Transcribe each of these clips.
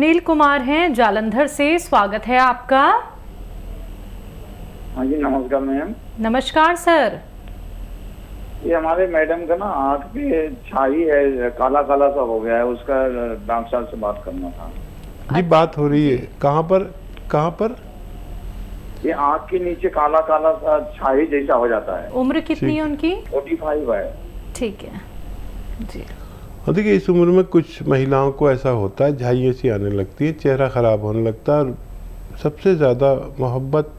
सुनील कुमार हैं जालंधर से, स्वागत है आपका। हाँ जी नमस्कार मैम। नमस्कार सर। ये हमारे मैडम का ना आँख पे छाई है, काला काला सा हो गया है, उसका डॉक्टर साहब से बात करना था। जी बात हो रही है, कहाँ पर? ये आँख के नीचे काला काला सा छाई जैसा हो जाता है। उम्र कितनी है उनकी? 45 है। ठीक है जी। देखिए इस उम्र में कुछ महिलाओं को ऐसा होता है, झाइयाँ सी आने लगती है, चेहरा ख़राब होने लगता है। और सबसे ज़्यादा मोहब्बत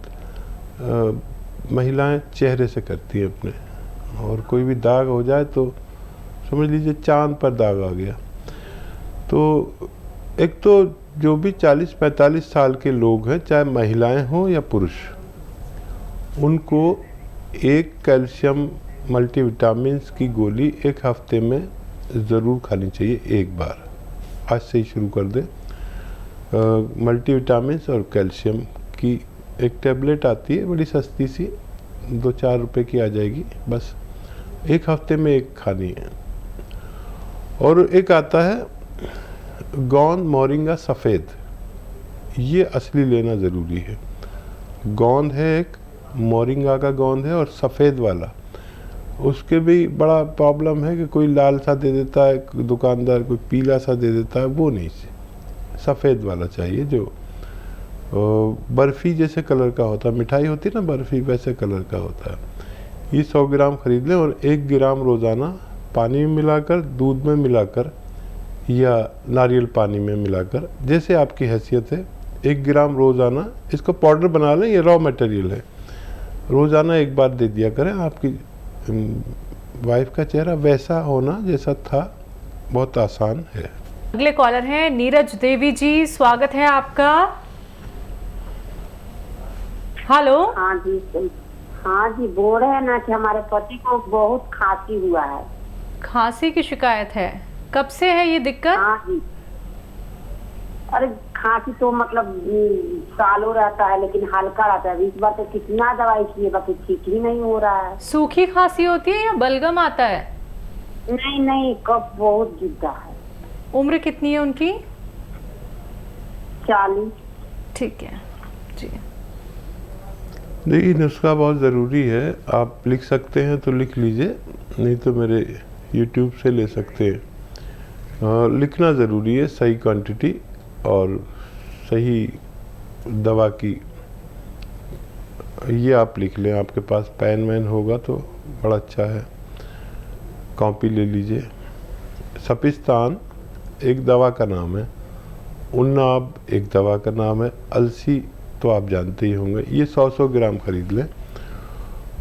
महिलाएं चेहरे से करती हैं अपने, और कोई भी दाग हो जाए तो समझ लीजिए चांद पर दाग आ गया। तो एक तो जो भी 40-45 साल के लोग हैं, चाहे महिलाएं हों या पुरुष, उनको एक कैल्शियम मल्टीविटामिन्स की गोली एक हफ्ते में ज़रूर खानी चाहिए एक बार। आज से ही शुरू कर दें। मल्टीविटामिन्स और कैल्शियम की एक टैबलेट आती है, बड़ी सस्ती सी, 2-4 रुपए की आ जाएगी, बस एक हफ्ते में एक खानी है। और एक आता है गोंद मोरिंगा सफ़ेद, ये असली लेना ज़रूरी है। गोंद है एक, मोरिंगा का गोंद है, और सफ़ेद वाला, उसके भी बड़ा प्रॉब्लम है कि कोई लाल सा दे देता है दुकानदार, कोई पीला सा दे देता है, वो नहीं, सफ़ेद वाला चाहिए जो बर्फ़ी जैसे कलर का होता है। मिठाई होती है ना बर्फ़ी, वैसे कलर का होता है। ये 100 ग्राम ख़रीद लें, और 1 ग्राम रोज़ाना पानी में मिलाकर, दूध में मिलाकर या नारियल पानी में मिलाकर, जैसे आपकी हैसियत है, 1 ग्राम रोज़ाना इसको पाउडर बना लें। ये रॉ मटेरियल है, रोज़ाना एक बार दे दिया करें। आपकी वाइफ का चेहरा वैसा होना जैसा था, बहुत आसान है। अगले कॉलर हैं नीरज देवी जी, स्वागत है आपका। हेलो। हाँ जी बोल रहे हैं ना कि हमारे पति को बहुत खांसी हुआ है। खांसी की शिकायत है, कब से है ये दिक्कत? हाँ जी, अरे खांसी तो मतलब सालों रहता है, लेकिन हल्का रहता है। इस बार तो कितना दवाई किए, बाकी ठीक ही नहीं हो रहा है। सूखी खांसी होती है या बलगम आता है? नहीं, कफ बहुत गिरता है। उम्र कितनी है उनकी? 40। ठीक है जी। देखिए नुस्खा बहुत ज़रूरी है, आप लिख सकते हैं तो लिख लीजिए, नहीं तो मेरे YouTube से ले सकते हैं। लिखना ज़रूरी है, सही क्वांटिटी और सही दवा की। ये आप लिख लें, आपके पास पेन वैन होगा तो बड़ा अच्छा है, कॉपी ले लीजिए। सपिस्तान एक दवा का नाम है, उन्नाब एक दवा का नाम है, अलसी तो आप जानते ही होंगे। ये 100 ग्राम खरीद लें।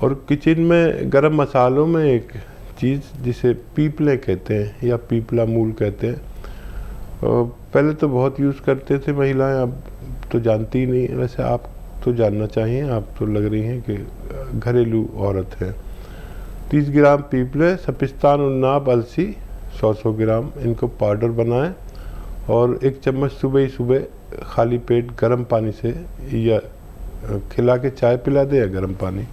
और किचन में गरम मसालों में एक चीज़ जिसे पीपले कहते हैं या पीपला मूल कहते हैं, पहले तो बहुत यूज़ करते थे महिलाएं, अब तो जानती ही नहीं। वैसे आप तो जानना चाहिए, आप तो लग रही हैं कि घरेलू औरत हैं। 30 ग्राम पीपले, सपिस्तान, उन्नाब, अलसी 100 ग्राम, इनको पाउडर बनाएं और 1 चम्मच सुबह ही सुबह खाली पेट गर्म पानी से, या खिला के चाय पिला दें या गर्म पानी,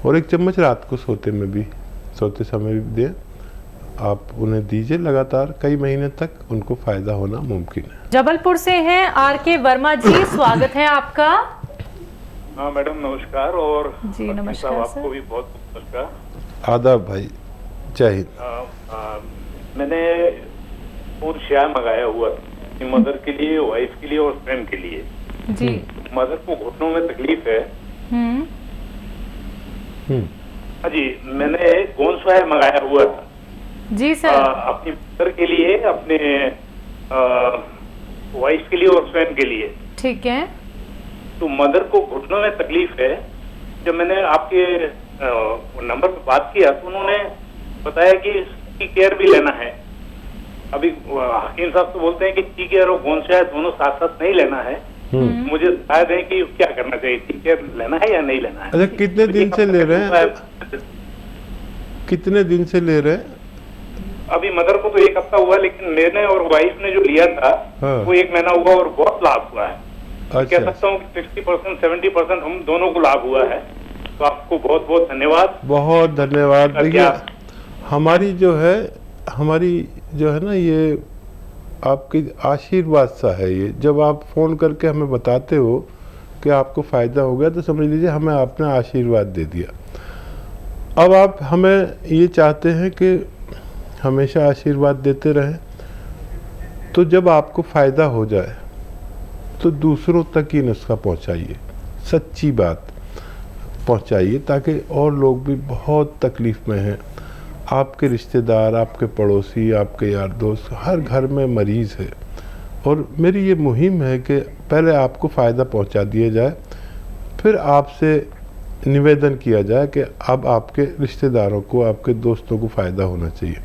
और 1 चम्मच रात को सोते समय भी दें। आप उन्हें दीजिए लगातार कई महीने तक, उनको फ़ायदा होना मुमकिन है। जबलपुर से हैं RK वर्मा जी, स्वागत है आपका। हाँ मैडम नमस्कार। और जी नमस्कार आपको भी बहुत नमस्कार। आदाब भाई, जय हिंद। मैंने फूड शेयर मंगाया हुआ था मदर के लिए, वाइफ के लिए और फ्रेंड के लिए जी। मदर को घुटनों में तकलीफ है। हाँ जी, मैंने गोंसवायर मंगाया हुआ था जी सर। अपनी मदर के लिए, अपने वाइफ के लिए और फ्रेंड के लिए। ठीक है। तो मदर को घुटनों में तकलीफ है। जब मैंने आपके नंबर पर बात किया तो उन्होंने बताया कि इसकी केयर भी लेना है। अभी हकीम साहब तो बोलते हैं कि टी केयर और गोंसवायर दोनों साथ साथ नहीं लेना है। मुझे शायद है कि क्या करना चाहिए, टी केयर लेना है या नहीं लेना है? अच्छा, कितने दिन से ले रहे हैं? कितने दिन से ले रहे हैं? अभी मदर को तो 1 हफ्ता हुआ, लेकिन मैंने और वाइफ ने जो लिया था वो 1 महीना हुआ और बहुत लाभ हुआ है। अच्छा। कह सकता हूँ कि 60% 70% हम दोनों को लाभ हुआ है। तो आपको बहुत बहुत धन्यवाद। बहुत धन्यवाद। देखिए हमारी जो है ना, ये आपके आशीर्वाद सा है ये। जब आप फ़ोन करके हमें बताते हो कि आपको फ़ायदा हो गया तो समझ लीजिए हमें आपने आशीर्वाद दे दिया। अब आप हमें ये चाहते हैं कि हमेशा आशीर्वाद देते रहें, तो जब आपको फ़ायदा हो जाए तो दूसरों तक ये नुस्खा पहुंचाइए, सच्ची बात पहुंचाइए, ताकि और लोग भी बहुत तकलीफ़ में हैं। आपके रिश्तेदार, आपके पड़ोसी, आपके यार दोस्त, हर घर में मरीज़ है। और मेरी ये मुहिम है कि पहले आपको फ़ायदा पहुंचा दिया जाए, फिर आपसे निवेदन किया जाए कि अब आपके रिश्तेदारों को, आपके दोस्तों को फ़ायदा होना चाहिए।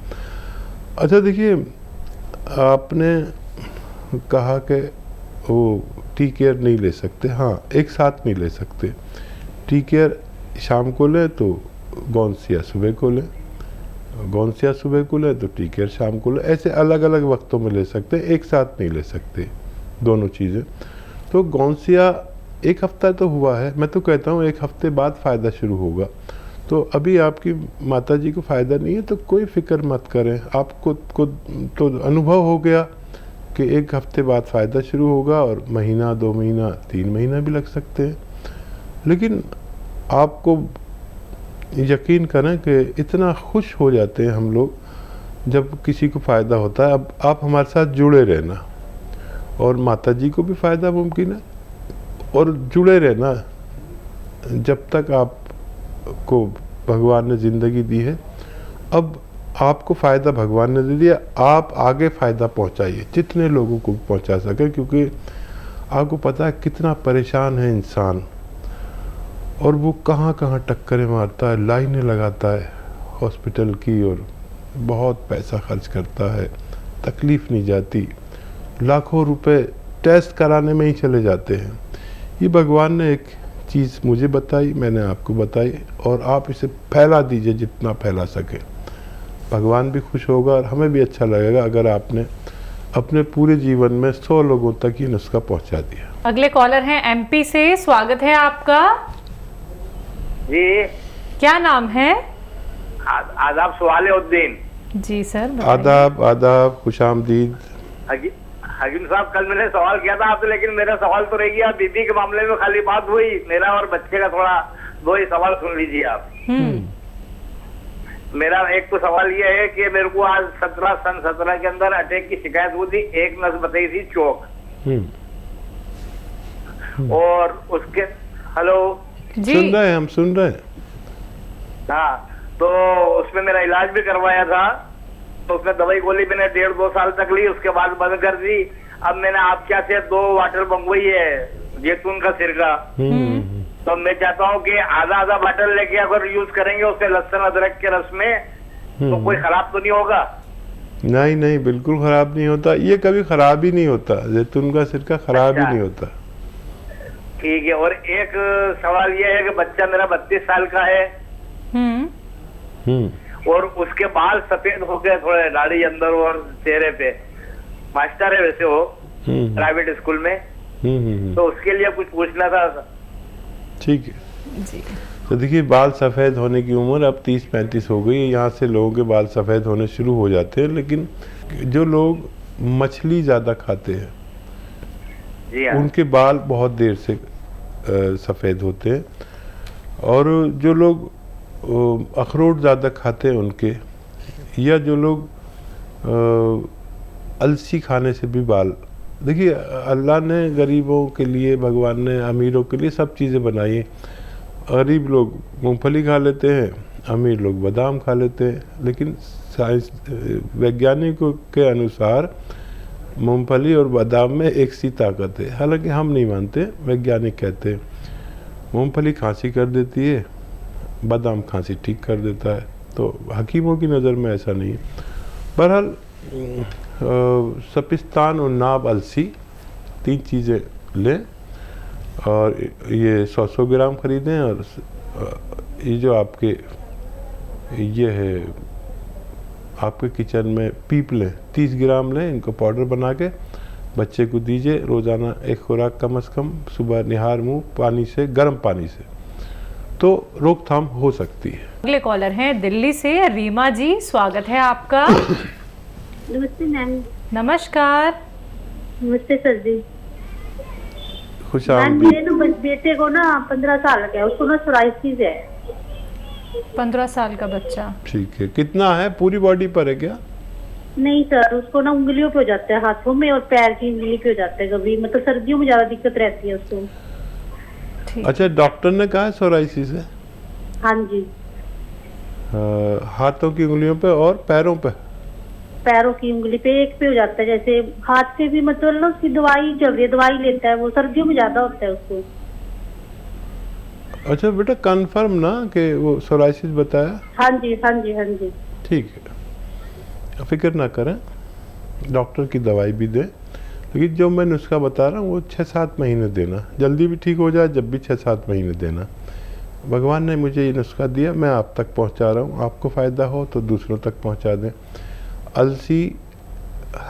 अच्छा देखिए, आपने कहा कि वो टी केयर नहीं ले सकते। हाँ, एक साथ नहीं ले सकते। टी केयर शाम को लें तो गौनसिया सुबह को लें, गौनसिया सुबह को लें तो टी केयर शाम को लें। ऐसे अलग अलग वक्तों में ले सकते, एक साथ नहीं ले सकते दोनों चीज़ें। तो गौनसिया 1 हफ्ता तो हुआ है, मैं तो कहता हूँ 1 हफ्ते बाद फ़ायदा शुरू होगा। तो अभी आपकी माताजी को फ़ायदा नहीं है तो कोई फ़िक्र मत करें। आपको तो अनुभव हो गया कि 1 हफ्ते बाद फ़ायदा शुरू होगा, और महीना, 2 महीना, 3 महीना भी लग सकते हैं। लेकिन आपको यकीन करें कि इतना खुश हो जाते हैं हम लोग जब किसी को फ़ायदा होता है। अब आप हमारे साथ जुड़े रहना, और माताजी को भी फ़ायदा मुमकिन है, और जुड़े रहना जब तक आपको भगवान ने ज़िंदगी दी है। अब आपको फ़ायदा भगवान ने दे दिया, आप आगे फ़ायदा पहुंचाइए, जितने लोगों को पहुंचा सके, क्योंकि आपको पता है कितना परेशान है इंसान, और वो कहाँ कहाँ टक्करें मारता है, लाइनें लगाता है हॉस्पिटल की, और बहुत पैसा खर्च करता है, तकलीफ़ नहीं जाती, लाखों रुपए टेस्ट कराने में ही चले जाते हैं। ये भगवान ने एक चीज़ मुझे बताई, मैंने आपको बताई, और आप इसे फैला दीजिए जितना फैला सके। भगवान भी खुश होगा और हमें भी अच्छा लगेगा अगर आपने अपने पूरे जीवन में 100 लोगों तक ये नुस्खा पहुंचा दिया। अगले कॉलर हैं एमपी से, स्वागत है आपका जी। क्या नाम है? आदाब, सवाल-ए-उद्दीन। जी सर बताइए। आदाब आदाब, खुशामदीद। हकीम साहब, कल मैंने सवाल किया था आपसे, लेकिन मेरा सवाल तो रह गया। बीबी के मामले में खाली बात हुई, मेरा और बच्चे का थोड़ा 2 ही सवाल सुन लीजिए आप। मेरा एक तो सवाल ये है कि मेरे को आज सन 17 के अंदर अटैक की शिकायत हुई थी, एक नस बताई थी चौक, और उसके हेलो जी सुन रहे हैं, हम सुन रहे हैं। हाँ, तो उसमें मेरा इलाज भी करवाया था, तो उसमें दवाई गोली मैंने 1.5-2 साल तक ली, उसके बाद बंद कर दी। अब मैंने आपके यहाँ से 2 वाटर मंगवाई है, जैतून का सिरका। तो मैं चाहता हूँ कि आधा बाटल लेके अगर यूज करेंगे उससे लहसुन अदरक के रस में, तो कोई खराब तो नहीं होगा? नहीं नहीं, बिल्कुल ख़राब नहीं होता, ये कभी ख़राब ही नहीं होता, जैतून का सिरका ख़राब ही नहीं होता। ठीक है। और एक सवाल ये है कि बच्चा मेरा 32 साल का है, और उसके बाल सफेद हो गए थोड़े, दाढ़ी अंदर और चेहरे पे। मास्टर है वैसे वो, प्राइवेट स्कूल में, तो उसके लिए कुछ पूछना था। ठीक है जी। तो देखिए, बाल सफ़ेद होने की उम्र अब 30-35 हो गई है, यहाँ से लोगों के बाल सफ़ेद होने शुरू हो जाते हैं। लेकिन जो लोग मछली ज़्यादा खाते हैं, जी हाँ। उनके बाल बहुत देर से सफ़ेद होते हैं, और जो लोग अखरोट ज़्यादा खाते हैं उनके, या जो लोग अलसी खाने से भी बाल। देखिए, अल्लाह ने गरीबों के लिए, भगवान ने अमीरों के लिए सब चीज़ें बनाई हैं। गरीब लोग मूंगफली खा लेते हैं, अमीर लोग बादाम खा लेते हैं, लेकिन साइंस वैज्ञानिकों के अनुसार मूंगफली और बादाम में एक सी ताकत है। हालांकि हम नहीं मानते, वैज्ञानिक कहते हैं मूंगफली खांसी कर देती है, बादाम खांसी ठीक कर देता है। तो हकीमों की नज़र में ऐसा नहीं है। बहरहाल सपिस्तान और नाब अलसी 3 चीज़ें लें, और ये 100 ग्राम ख़रीदें। और ये जो आपके ये है आपके किचन में पीप लें, 30 ग्राम लें, इनको पाउडर बना के बच्चे को दीजिए रोज़ाना, एक खुराक कम से कम, सुबह निहार मुँह पानी से, गर्म पानी से, तो रोकथाम हो सकती है। अगले कॉलर हैं दिल्ली से रीमा जी, स्वागत है आपका। नमस्ते मैम। नमस्कार। नमस्ते सर जी। खुश मैम आमदीद। मेरे ना बेटे को ना 15 साल का है, उसको ना सोराइसिस है। 15 साल का बच्चा। ठीक है, कितना है, पूरी बॉडी पर है क्या? नहीं सर, उसको ना उंगलियों पे हो जाता है, हाथों में और पैर की उंगली पे हो जाता है कभी, मतलब सर्दियों में ज्यादा दिक्कत रहती है उसको। ठीक। अच्छा, डॉक्टर ने कहा है सोराइसिस है? हाँ जी। हाथों की उंगलियों पे और पैरों पे? पैरों की उंगली पे, एक पे हो जाता है, जैसे हाथ से भी, मतलब ना उसकी दवाई चल रही है, दवाई लेता है वो, सर्दियों में ज्यादा होता है उसको। अच्छा बेटा, कंफर्म ना कि वो सोराइसिस बताया? हाँ जी हाँ जी हाँ जी। ठीक है, फिक्र ना करें, डॉक्टर की दवाई भी दें, लेकिन जो मैं नुस्खा बता रहा हूँ वो 6-7 महीने देना, जल्दी भी ठीक हो जाए जब भी 6-7 महीने देना। भगवान ने मुझे ये नुस्खा दिया, मैं आप तक पहुँचा रहा हूँ, आपको फ़ायदा हो तो दूसरों तक पहुँचा दें। अलसी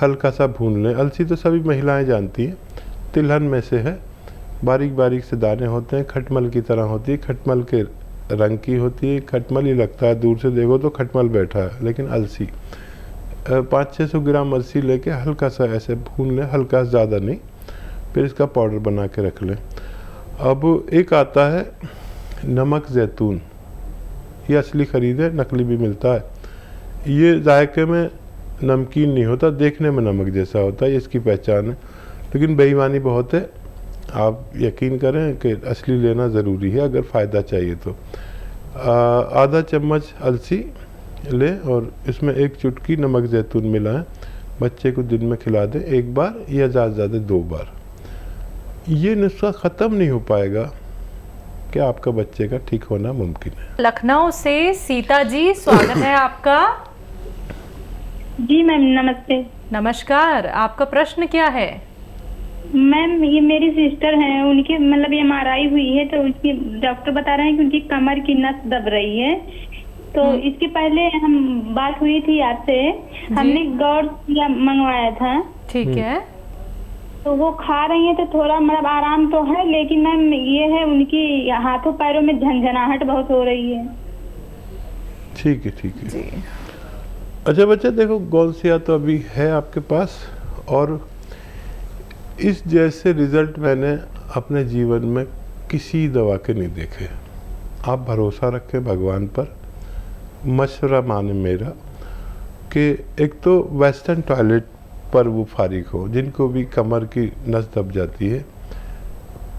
हल्का सा भून लें, अलसी तो सभी महिलाएं जानती हैं, तिलहन में से है, बारीक बारीक से दाने होते हैं, खटमल की तरह होती है, खटमल के रंग की होती है, खटमल ही लगता है, दूर से देखो तो खटमल बैठा है, लेकिन अलसी 500-600 ग्राम अलसी लेके हल्का सा ऐसे भून लें, हल्का सा, ज़्यादा नहीं, फिर इसका पाउडर बना के रख लें। अब एक आता है नमक जैतून, ये असली ख़रीद है, नकली भी मिलता है। ये जायके में नमकीन नहीं होता, देखने में नमक जैसा होता है, ये इसकी पहचान है, लेकिन बेईमानी बहुत है। आप यकीन करें कि असली लेना ज़रूरी है अगर फ़ायदा चाहिए तो। आधा चम्मच अलसी लें और इसमें 1 चुटकी नमक जैतून मिलाएं, बच्चे को दिन में खिला दें 1 बार या ज़्यादा से ज़्यादा 2 बार। ये नुस्खा ख़त्म नहीं हो पाएगा कि आपका बच्चे का ठीक होना मुमकिन है। लखनऊ से सीता जी, स्वागत है आपका। जी मैम नमस्ते। नमस्कार, आपका प्रश्न क्या है? मैम ये मेरी सिस्टर हैं, उनकी मतलब MRI हुई है, तो उनकी डॉक्टर बता रहे हैं कि उनकी कमर की नस दब रही है। तो इसके पहले हम बात हुई थी आपसे, हमने गौर मंगवाया था। ठीक है। तो वो खा रही हैं तो थोड़ा मतलब आराम तो है, लेकिन मैम ये है उनकी हाथों पैरों में झंझनाहट बहुत हो रही है। ठीक है, ठीक है। अच्छा बच्चा, देखो गौलसिया तो अभी है आपके पास, और इस जैसे रिजल्ट मैंने अपने जीवन में किसी दवा के नहीं देखे। आप भरोसा रखें भगवान पर, मशवरा माने मेरा कि एक तो वेस्टर्न टॉयलेट पर वो फारिग हो, जिनको भी कमर की नस दब जाती है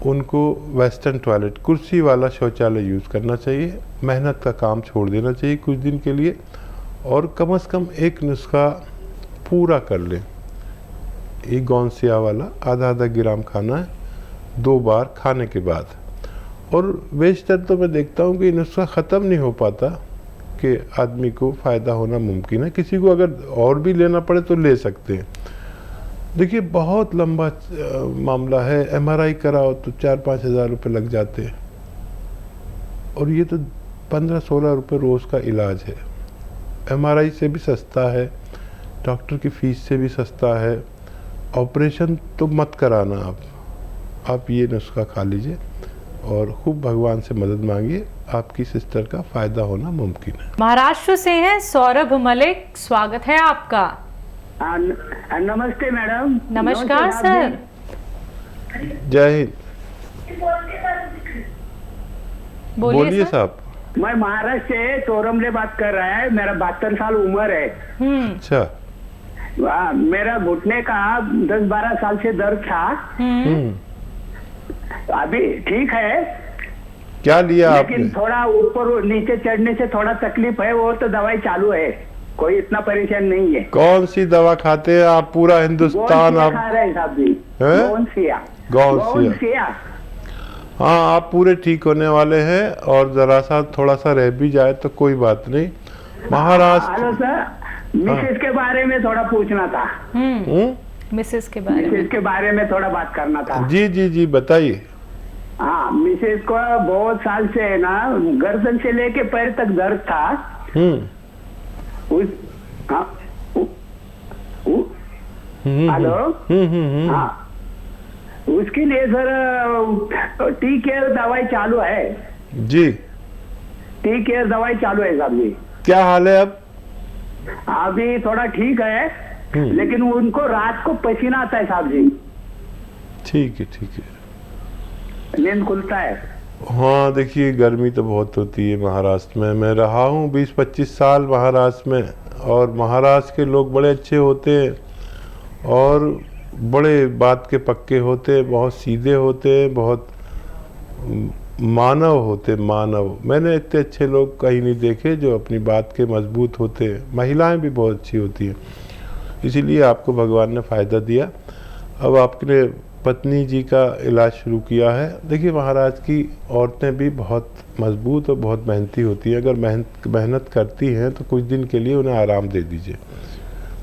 उनको वेस्टर्न टॉयलेट, कुर्सी वाला शौचालय यूज़ करना चाहिए, मेहनत का काम छोड़ देना चाहिए कुछ दिन के लिए, और कम से कम एक नुस्खा पूरा कर लें। ये गौनसिया वाला आधा ग्राम खाना है 2 बार खाने के बाद। और बेशतर तो मैं देखता हूँ कि नुस्खा ख़त्म नहीं हो पाता कि आदमी को फ़ायदा होना मुमकिन है। किसी को अगर और भी लेना पड़े तो ले सकते हैं। देखिए बहुत लंबा मामला है, MRI कराओ तो 4-5 हज़ार रुपये लग जाते हैं, और ये तो 15-16 रुपये रोज़ का इलाज है। MRI से भी सस्ता है, डॉक्टर की फ़ीस से भी सस्ता है। ऑपरेशन तो मत कराना आप ये नुस्खा खा लीजिए और खूब भगवान से मदद मांगिए, आपकी सिस्टर का फ़ायदा होना मुमकिन है। महाराष्ट्र से हैं सौरभ मलिक, स्वागत है आपका। नमस्ते मैडम। नमस्कार सर। जय हिंद। बोलिए सर। साहब। मैं महाराष्ट्र से चोरमले बात कर रहा है, मेरा 72 साल उम्र है। अच्छा। मेरा घुटने का 10-12 साल से दर्द था, अभी ठीक है। क्या लिया आपने? लेकिन थोड़ा ऊपर नीचे चढ़ने से थोड़ा तकलीफ है, वो तो दवाई चालू है, कोई इतना परेशान नहीं है। कौन सी दवा खाते हैं आप? पूरा हिंदुस्तान आप खा रहे हैं साहब जी। गौनसिया। हाँ, आप पूरे ठीक होने वाले हैं, और जरा सा थोड़ा सा रह भी जाए तो कोई बात नहीं। महाराष्ट्र। हेलो सर, मिसेस के बारे में थोड़ा पूछना था। मिसेस के बारे में थोड़ा बात करना था। जी बताइए। हाँ, मिसेस को बहुत साल से ना गर्दन से लेके पैर तक दर्द था। हेलो। हाँ, उसके लिए सर टी केयर दवाई चालू है जी। टी केयर दवाई चालू है साहब जी। क्या हाल है अब? अभी थोड़ा ठीक है, लेकिन उनको रात को पसीना आता है साहब जी, ठीक है, ठीक है। नींद खुलता है। हाँ, देखिए गर्मी तो बहुत होती है महाराष्ट्र में। मैं रहा हूँ 20-25 साल महाराष्ट्र में, और महाराष्ट्र के लोग बड़े अच्छे होते हैं और बड़े बात के पक्के होते हैं, बहुत सीधे होते हैं, बहुत मानव होते, मानव। मैंने इतने अच्छे लोग कहीं नहीं देखे जो अपनी बात के मजबूत होते हैं। महिलाएं भी बहुत अच्छी होती हैं, इसीलिए आपको भगवान ने फ़ायदा दिया। अब आपने पत्नी जी का इलाज शुरू किया है। देखिए महाराज की औरतें भी बहुत मजबूत और बहुत मेहनती होती हैं। अगर मेहनत करती हैं तो कुछ दिन के लिए उन्हें आराम दे दीजिए।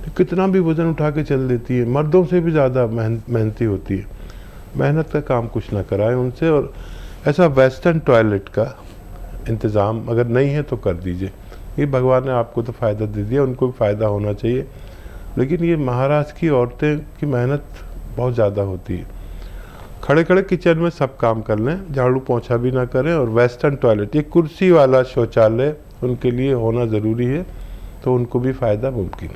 तो कितना भी वज़न उठा के चल देती है, मर्दों से भी ज़्यादा मेहनती होती है। मेहनत का काम कुछ ना कराएं उनसे। और ऐसा वेस्टर्न टॉयलेट का इंतज़ाम अगर नहीं है तो कर दीजिए। ये भगवान ने आपको तो फ़ायदा दे दिया, उनको भी फ़ायदा होना चाहिए। लेकिन ये महाराष्ट्र की औरतें की मेहनत बहुत ज़्यादा होती है। खड़े खड़े किचन में सब काम कर लें, झाड़ू पोंछा भी ना करें। और वेस्टर्न टॉयलेट, ये कुर्सी वाला शौचालय उनके लिए होना ज़रूरी है, तो उनको भी फ़ायदा मुमकिन है।